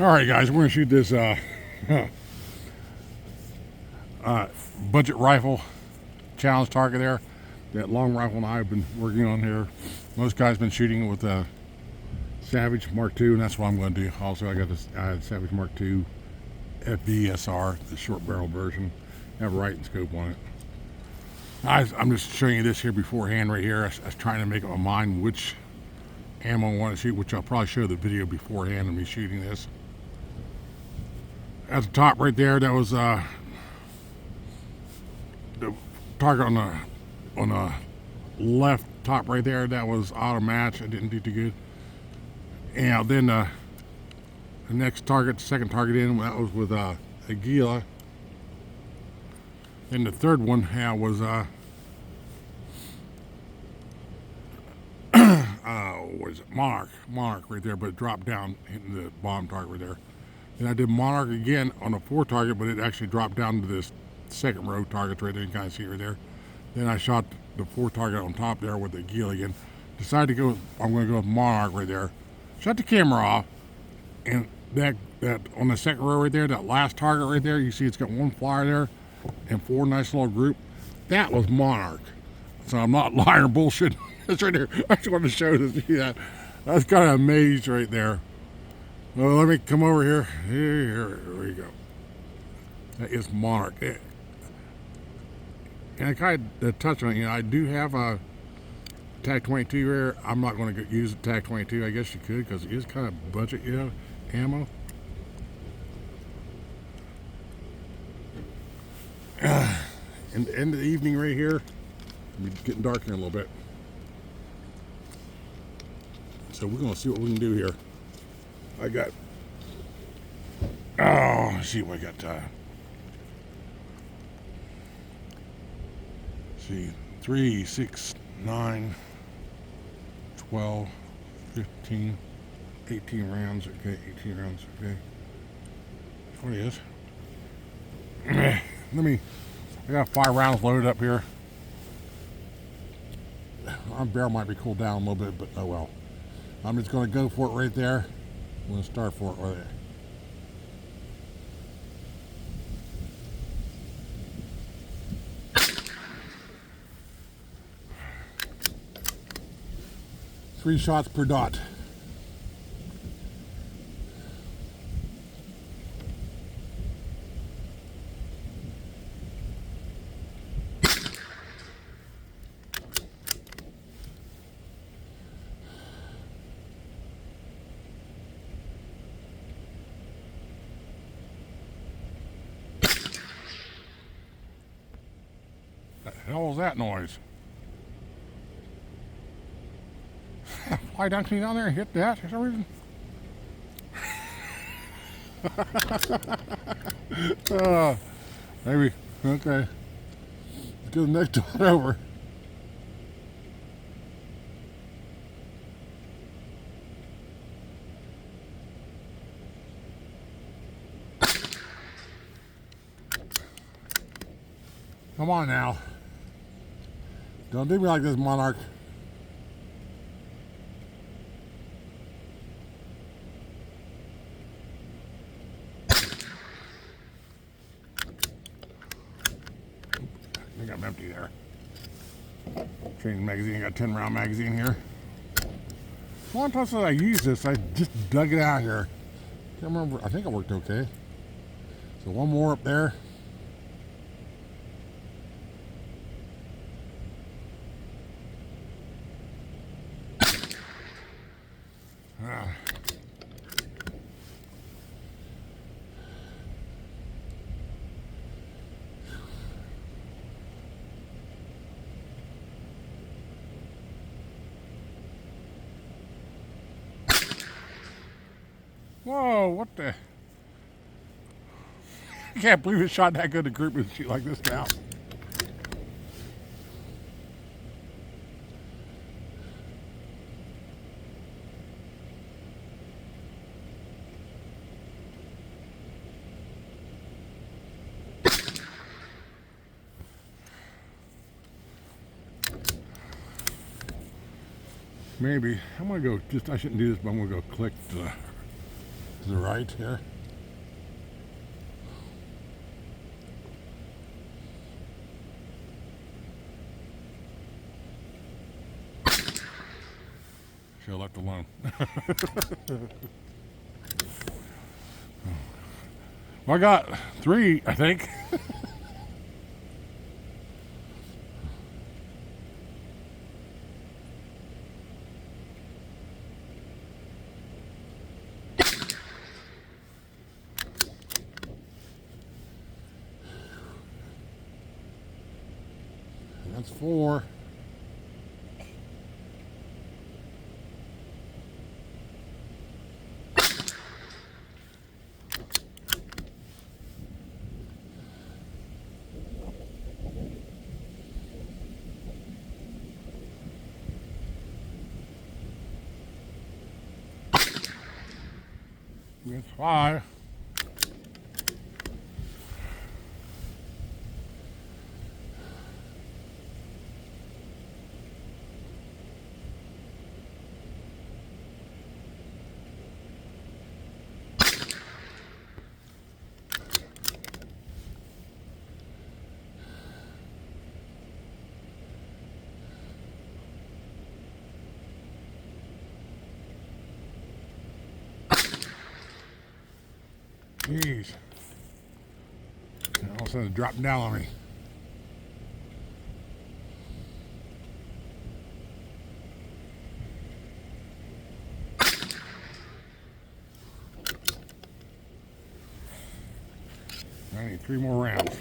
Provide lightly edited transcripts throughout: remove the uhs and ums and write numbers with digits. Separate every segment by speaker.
Speaker 1: Alright guys, we're going to shoot this budget rifle challenge target there. That long rifle and I have been working on here. Most guys have been shooting it with a Savage Mark II, and that's what I'm going to do. Also, I got this Savage Mark II FVSR, the short barrel version. I have a right scope on it. I'm just showing you this here beforehand right here. I was trying to make up my mind which ammo I want to shoot, which I'll probably show the video beforehand of me shooting this. At the top right there, that was the target on the left top right there. That was auto match. I didn't do too good. And then the next target, the second target in, that was with Aguila. Then the third one was what is it? Monarch right there, but it dropped down hitting the bottom target right there. Then I did Monarch again on a 4 target, but it actually dropped down to this second row targets right there. You can kind of see it right there. Then I shot the 4 target on top there with the Aguila again. Decided to go with, I'm going to go with Monarch right there. Shut the camera off, and that on the second row right there, that last target right there, you see it's got 1 flyer there and 4 nice little group. That was Monarch. So I'm not lying or bullshit. That's right there. I just wanted to show this to you that. That's kind of amazed right there. Well, let me come over here. Here we go. That is Monarch. And I kind of touched on it. You know, I do have a Tm22 here. I'm not going to use the Tm22. I guess you could, because it is kind of budget, you know, ammo. In the end of the evening right here, it's getting dark here a little bit. So we're going to see what we can do here. I got, let's see what I got. See, 3, 6, 9, 12, 15, 18 rounds. Okay, 18 rounds. Okay. That's what it is. I got 5 rounds loaded up here. Our barrel might be cooled down a little bit, but oh well. I'm just going to go for it right there. I'm going to start for it right there. Three shots per dot. What the hell was that noise? Fly down there and hit that for some reason. Maybe. Okay. Let's go the next one over. Come on now. Don't do me like this, Monarch. I think I'm empty there. Change magazine. I got a 10 round magazine here. One time since I used this, I just dug it out here. Can't remember. I think it worked okay. So one more up there. Whoa, what the? I can't believe it shot that good a group and shoot like this now. Maybe. I'm going to go, I shouldn't do this, but I'm going to go click the to the right here. Should have left alone. Well, I got 3, I think. That's 4. That's 5. Jeez. All of a sudden it dropped down on me. I need 3 more rounds.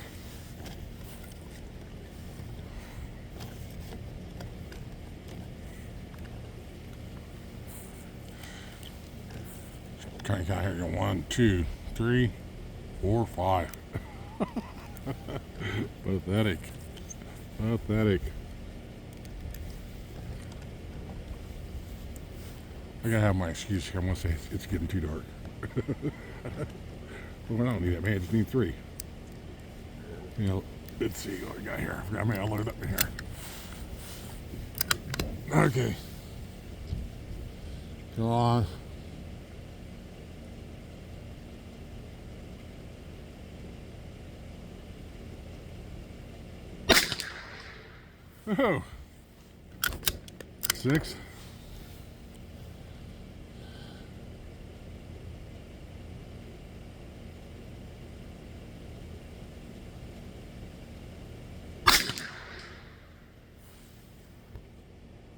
Speaker 1: Kind of got here. 1, 2, 3, 4, 5. Pathetic. Pathetic. I gotta have my excuse here. I'm gonna say it's getting too dark. Well, I don't need that, man. I just need 3. You know, let's see what I got here. I mean, I'll load it up in here. Okay. Come on. Oh. 6.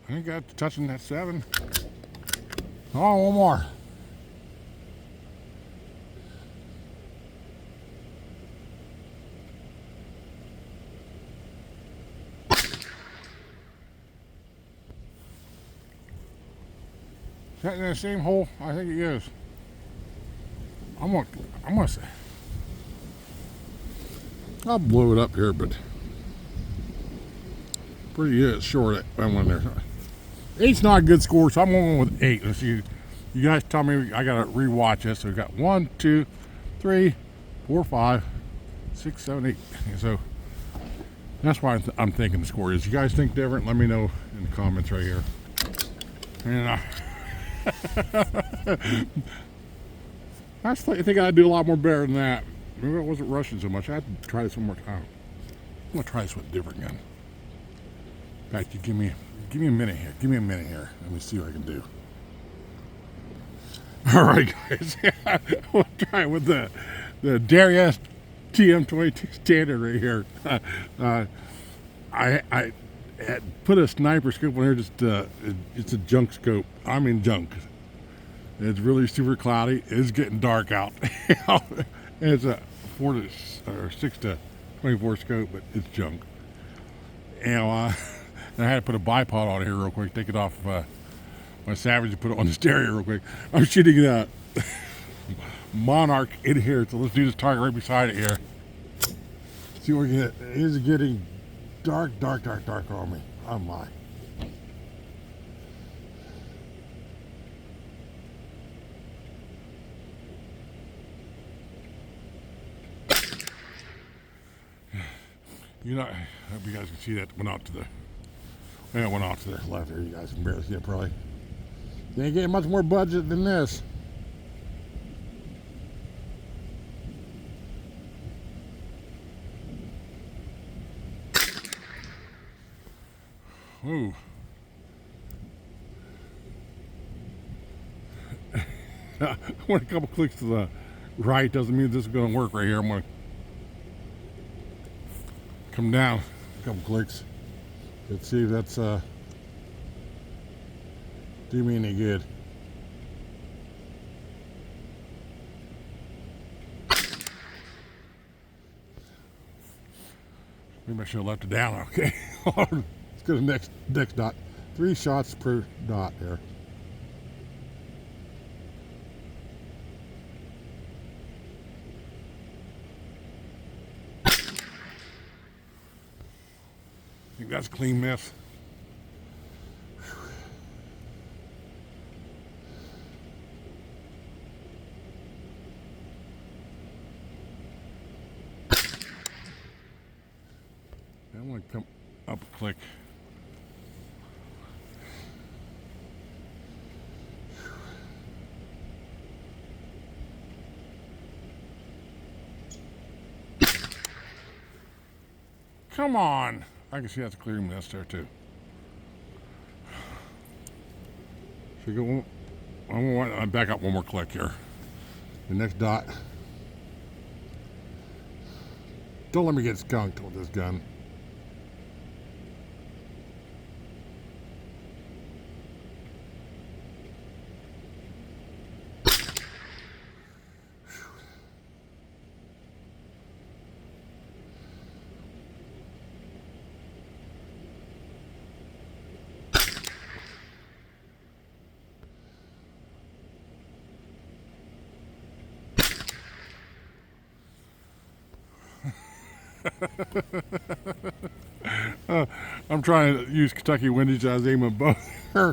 Speaker 1: I ain't got touching that 7. Oh, 1 more. Is that in the same hole? I think it is. I'm gonna say I'll blow it up here, but pretty short that one there. 8's not a good score, so I'm going with 8. Let's see. You guys tell me I gotta rewatch this. So we got 1, 2, 3, 4, 5, 6, 7, 8. And so that's why I'm thinking the score is. You guys think different? Let me know in the comments right here. And I think I'd do a lot more better than that. Maybe I wasn't rushing so much. I had to try this one more time. I'm gonna try this with a different gun. In fact, you give me a minute here. Give me a minute here. Let me see what I can do. All right, guys. We'll try it with the Derya Tm22 standard right here. I had put a sniper scope on here. Just it's a junk scope. I mean junk. It's really super cloudy. It's getting dark out. It's a 6 to 24 scope, but it's junk. And I had to put a bipod on here real quick. Take it off my Savage and put it on the stereo real quick. I'm shooting a Monarch in here, so let's do this target right beside it here. See what we get. It is getting dark on me. Oh my. You know, I hope you guys can see that went out to the left there. You guys can barely see it probably. You ain't getting much more budget than this. Ooh. I went a couple clicks to the right. Doesn't mean this is going to work right here. I'm going to come down a couple clicks. Let's see if that's do me any good. Maybe I should have left it down. Okay. Let's go to the next dot. 3 shots per dot there. I think that's a clean miss. I'm going to come up a click. Come on. I can see that's a clear miss there too. Should go. I'm going to back up one more click here. The next dot. Don't let me get skunked with this gun. I'm trying to use Kentucky windage. I was aiming above her.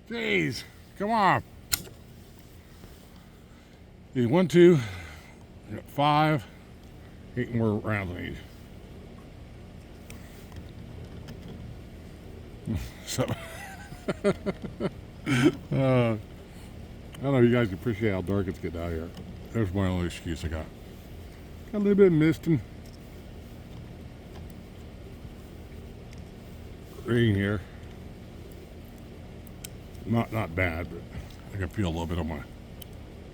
Speaker 1: Jeez, come on. 1, 2, 5, 8 more rounds I need. So, I don't know if you guys appreciate how dark it's getting out here. There's my only excuse I got. Got a little bit of misting. Rain here. Not bad, but I can feel a little bit on my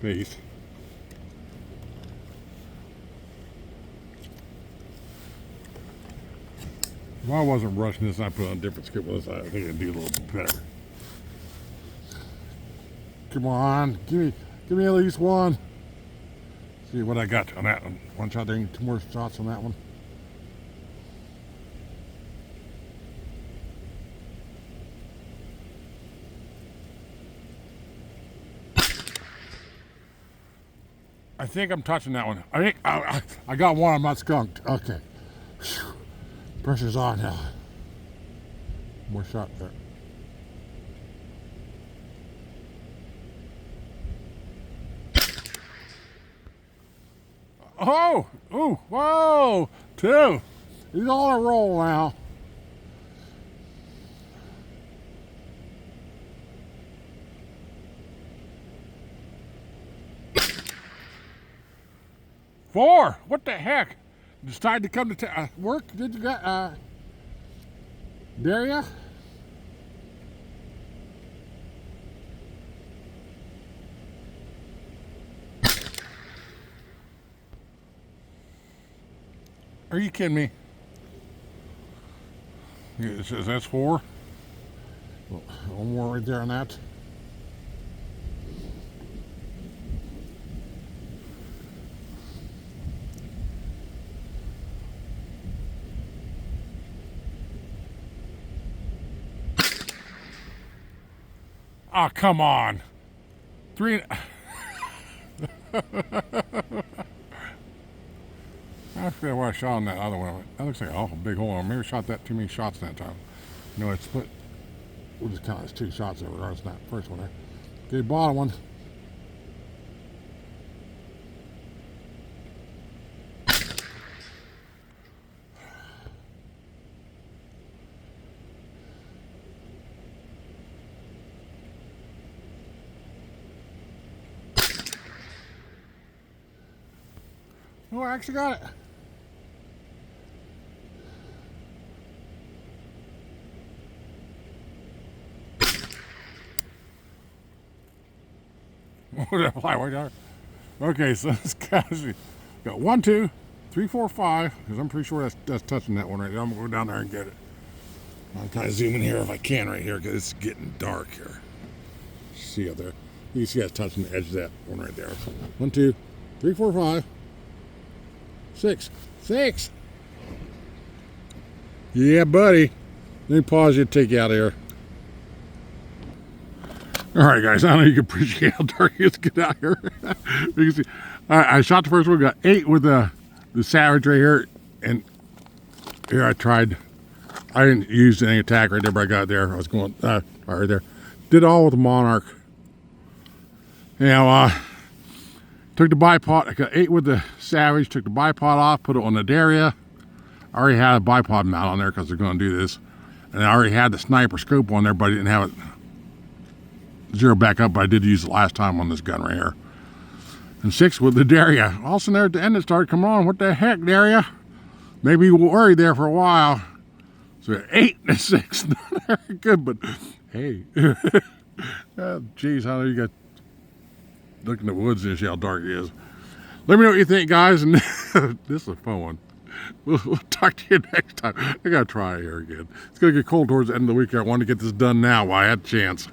Speaker 1: face. If I wasn't rushing this and I put on a different skip with this, I think I'd do a little bit better. Come on, give me at least one. See what I got on that one. One shot there, 2 more shots on that one. I think I'm touching that one. I think I got one. I'm not skunked. Okay. Whew. Pressure's on now. More shot there. Oh! Ooh! Whoa! 2. He's on a roll now. Four! What the heck? Decided to come to work? Did you get Derya? Are you kidding me? It says that's 4. Well, one more right there on that. Oh, come on. 3. I forget where I shot on that other one. That looks like an awful big hole. Maybe I shot that too many shots that time. No, it's split. We'll just count it as 2 shots there, regardless of that first one there. Okay, bottom one. Oh, I actually got it. What did I fly way down? Okay, so it's got 1, 2, 3, 4, 5. Because I'm pretty sure that's touching that one right there. I'm gonna go down there and get it. I'll kind of zoom in here if I can right here because it's getting dark here. See up there? You can see that's touching the edge of that one right there. 1, 2, 3, 4, 5, 6, 6. Yeah, buddy. Let me pause you and take you out of here. All right, guys. I know you can appreciate how dark it is to get out here. You can see. I shot the first one. Got 8 with the Savage right here, and here I tried. I didn't use any attack right there, but I got it there. I was going right there. Did all with the Monarch. You know, took the bipod. I got 8 with the Savage. Took the bipod off. Put it on the Derya. I already had a bipod mount on there because they're going to do this, and I already had the sniper scope on there, but I didn't have it zero back up. But I did use it last time on this gun right here. And 6 with the Derya. All of a sudden, there at the end, it started coming on. What the heck, Derya? Maybe you were worried there for a while. So 8 and 6, not very good, but hey, geez, how do you got look in the woods and see how dark it is. Let me know what you think, guys, and this is a fun one. We'll talk to you next time. I gotta try it here again. It's gonna get cold towards the end of the week. I want to get this done now while I had a chance.